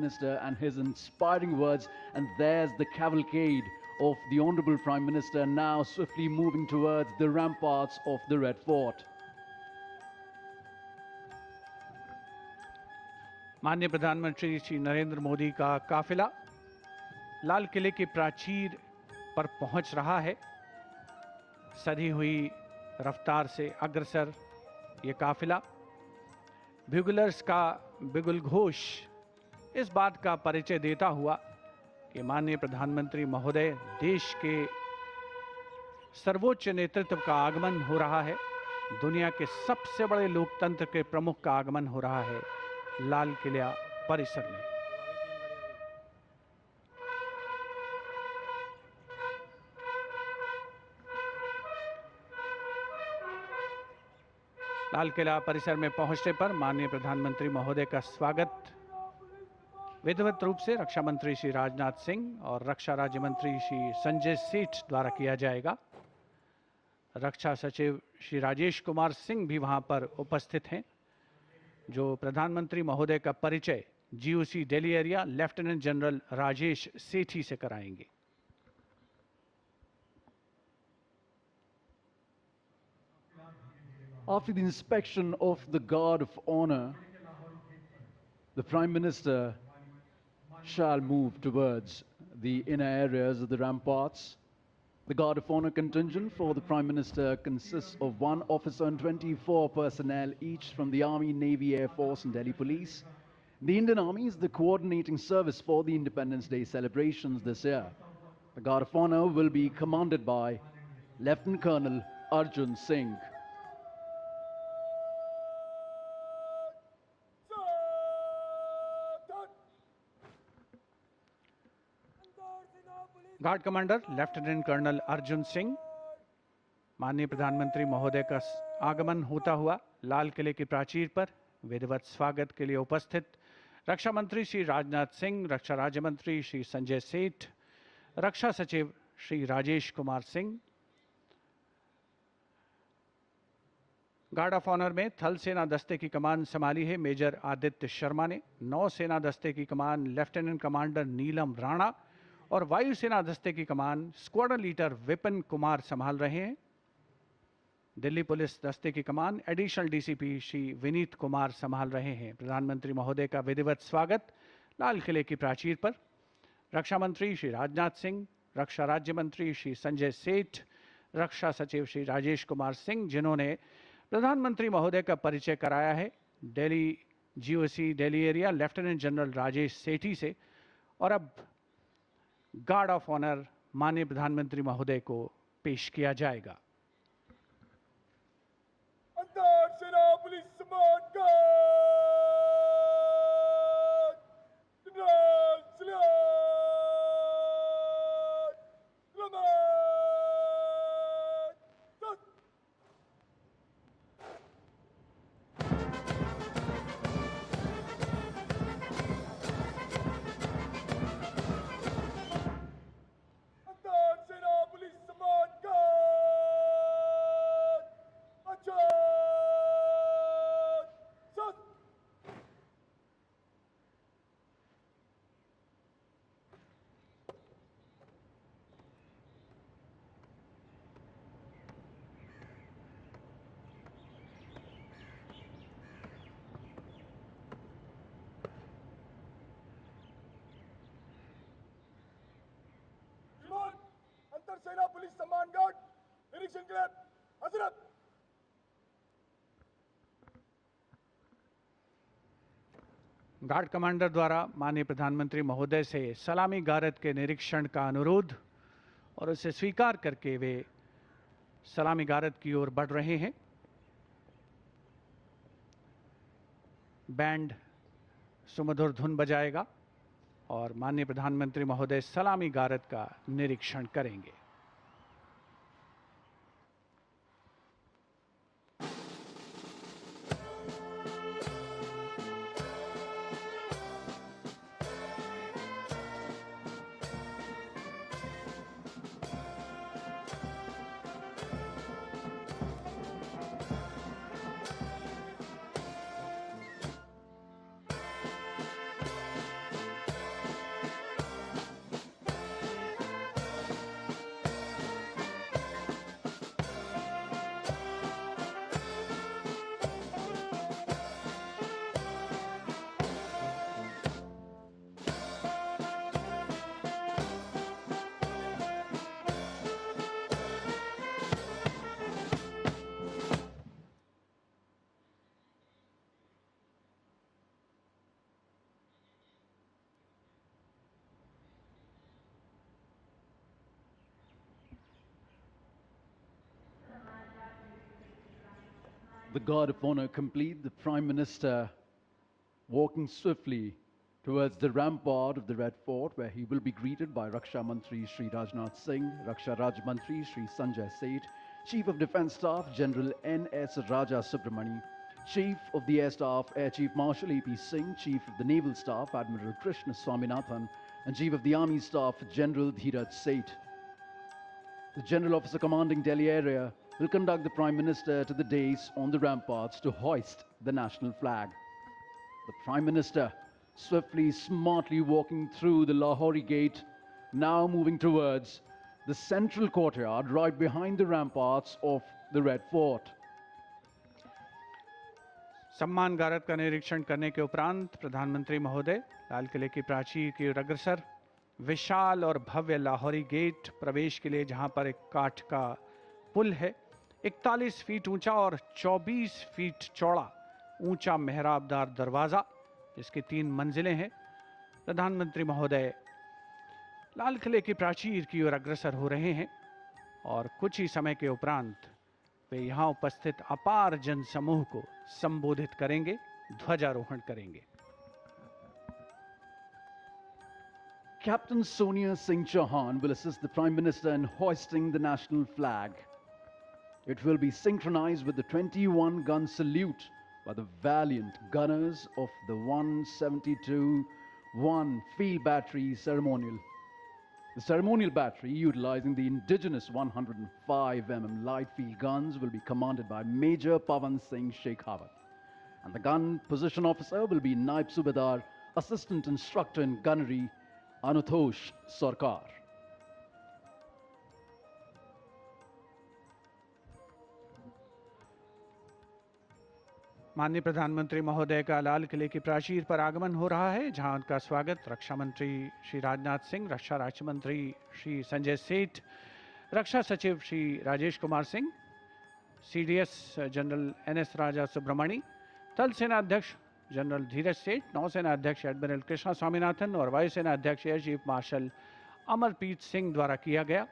Minister and his inspiring words. And there's the cavalcade of the Honorable Prime Minister now swiftly moving towards the ramparts of the Red Fort. माननीय प्रधानमंत्री श्री नरेंद्र मोदी का काफिला लाल किले की प्राचीर पर पहुंच रहा है। सधी हुई रफ्तार से अग्रसर ये काफिला, ब्यूगलर्स का बिगुल घोष इस बात का परिचय देता हुआ कि माननीय प्रधानमंत्री महोदय देश के सर्वोच्च नेतृत्व का आगमन हो रहा है। दुनिया के सबसे बड़े लोकतंत्र के प्रमुख का आगमन हो रहा है लाल किला परिसर में। लाल किला परिसर में पहुंचने पर माननीय प्रधानमंत्री महोदय का स्वागत विधिवत रूप से रक्षा मंत्री श्री राजनाथ सिंह और रक्षा राज्य मंत्री श्री संजय सेठ द्वारा किया जाएगा। रक्षा सचिव श्री राजेश कुमार सिंह भी वहां पर उपस्थित हैं, जो प्रधानमंत्री महोदय का परिचय GOC Delhi area lieutenant general Rajesh Sethi से कराएंगे। After the inspection of the Guard of Honor, the Prime Minister shall move towards the inner areas of the ramparts. The Guard of Honor contingent for the Prime Minister consists of 1 officer and 24 personnel, each from the Army, Navy, Air Force and Delhi Police. The Indian Army is the coordinating service for the Independence Day celebrations this year. The Guard of Honor will be commanded by Lieutenant Colonel Arjun Singh. Guard commander lieutenant colonel Arjun Singh, माननीय प्रधानमंत्री महोदय का आगमन होता हुआ लाल किले की प्राचीर पर विधिवत स्वागत के लिए उपस्थित रक्षा मंत्री श्री राजनाथ सिंह, रक्षा राज्य मंत्री श्री संजय सेठ, रक्षा सचिव Shri Rajesh Kumar Singh. Guard of honour में थल सेना दस्ते की कमान संभाली है मेजर आदित्य शर्मा ने, नौ सेना दस्ते की कमान लेफ्टिनेंट कमांडर नीलम राणा और वायुसेना दस्ते की कमान स्क्वाड्रन लीडर विपिन कुमार संभाल रहे हैं। दिल्ली पुलिस दस्ते की कमान एडिशनल डीसीपी श्री विनीत कुमार संभाल रहे हैं। प्रधानमंत्री महोदय का विधिवत स्वागत लाल किले की प्राचीर पर रक्षा मंत्री श्री राजनाथ सिंह, रक्षा राज्य मंत्री श्री संजय सेठ, रक्षा सचिव श्री राजेश कुमार सिंह, जिन्होंने प्रधानमंत्री महोदय का परिचय कराया है Delhi GOC Delhi area lieutenant general Rajesh Sethi से, और अब गार्ड ऑफ ऑनर माननीय प्रधानमंत्री महोदय को पेश किया जाएगा। सेना पुलिस सम्मान गार्ड निरीक्षण के लिए हजरत। गार्ड कमांडर द्वारा माननीय प्रधानमंत्री महोदय से सलामी गारद के निरीक्षण का अनुरोध और उसे स्वीकार करके वे सलामी गारद की ओर बढ़ रहे हैं। बैंड सुमधुर धुन बजाएगा और माननीय प्रधानमंत्री महोदय सलामी गारद का निरीक्षण करेंगे। the guard of honor complete, the Prime Minister walking swiftly towards the rampart of the Red Fort, where he will be greeted by Raksha Mantri Shri Rajnath Singh, Raksha Raj Mantri Shri Sanjay Seth, Chief of Defence Staff General N.S. Raja Subramani, Chief of the Air Staff Air Chief Marshal A.P. Singh, Chief of the Naval Staff Admiral Krishna Swaminathan, and Chief of the Army Staff General Dheeraj Seth. The General Officer commanding Delhi area will conduct the Prime Minister to the dais on the ramparts to hoist the national flag. The Prime Minister swiftly, smartly walking through the Lahori Gate, now moving towards the central courtyard right behind the ramparts of the Red Fort. सम्मान गारद का निरीक्षण करने के उपरांत प्रधानमंत्री महोदय लाल किले की प्राचीर की ओर अग्रसर विशाल और भव्य लाहौरी गेट प्रवेश के लिए, जहां पर एक काठ का पुल है, 41 फीट ऊंचा और 24 फीट चौड़ा ऊंचा मेहराबदार दरवाजा, जिसकी 3 मंजिलें हैं। प्रधानमंत्री महोदय लाल किले की प्राचीर की ओर अग्रसर हो रहे हैं और कुछ ही समय के उपरांत वे यहां उपस्थित अपार जन समूह को संबोधित करेंगे, ध्वजारोहण करेंगे। Captain Sonia Singh Chauhan will assist the Prime Minister in hoisting the national flag. It will be synchronized with the 21-gun salute by the valiant gunners of the 172-1 Field Battery Ceremonial. The ceremonial battery, utilizing the indigenous 105mm light field guns, will be commanded by Major Pavan Singh Shekhawat. And the gun position officer will be Naib Subedar, Assistant Instructor in Gunnery, Anutosh Sarkar. माननीय प्रधानमंत्री महोदय का लाल किले की प्राचीर पर आगमन हो रहा है, जहां उनका स्वागत रक्षा मंत्री श्री राजनाथ सिंह, रक्षा राज्य मंत्री श्री संजय सेठ, रक्षा सचिव Shri Rajesh Kumar Singh, CDS general NS Raja Subramani, थल सेना अध्यक्ष जनरल धीरज सेठ, नौसेना अध्यक्ष एडमिरल कृष्णा स्वामीनाथन और वायुसेना अध्यक्ष air chief marshal Amarpreet Singh द्वारा किया गया।